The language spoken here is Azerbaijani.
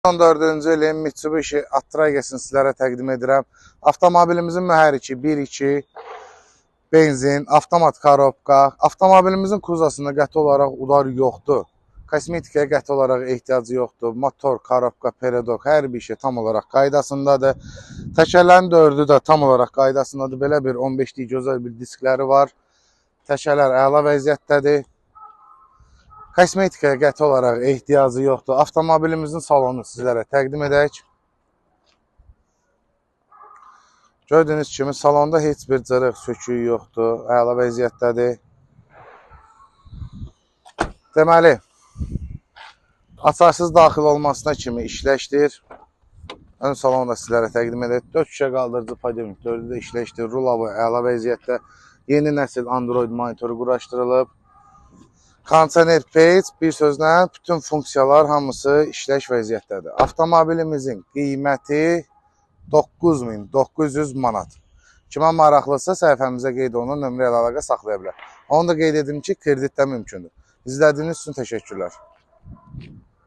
14-cü ilin Mitsubishi Attragers'ini sizlərə təqdim edirəm. Avtomobilimizin mühərriki 1.2 benzin, avtomat korobka. Avtomobilimizin kuzasında qəti olaraq udar yoxdur. Kosmetikaya qəti olaraq ehtiyacı yoxdur. Motor, korobka, peredok hər bir şey tam olaraq qaydasındadır. Təkərlərin 4-ü də tam olaraq qaydasındadır. Belə bir 15'lik gözəl bir diskləri var. Təkərlər əla vəziyyətdədir. Kosmetikaya qəti olaraq ehtiyacı yoxdur. Avtomobilimizin salonunu sizlərə təqdim edək. Gördüyünüz kimi salonda heç bir cırıq, söküyü yoxdur. Əla vəziyyətdədir. Deməli, açarsız daxil olmasına kimi işləşdir. Ön salonu da sizlərə təqdim edək. 4 şüşə qaldırıcı podionik 4'ü də işləşdir. Rulavı əla vəziyyətdə. Yeni nəsil Android monitoru quraşdırılıb. Kondisioner page, bir sözlə bütün funksiyalar hamısı işləş vəziyyətdədir. Avtomobilimizin qiyməti 9.900 manat. Kimə maraqlısa səhifəmizə qeyd olunan nömrə ilə əlaqə saxlaya bilər. Onu da qeyd edim ki, kreditdə mümkündür. İzlədiyiniz üçün təşəkkürlər.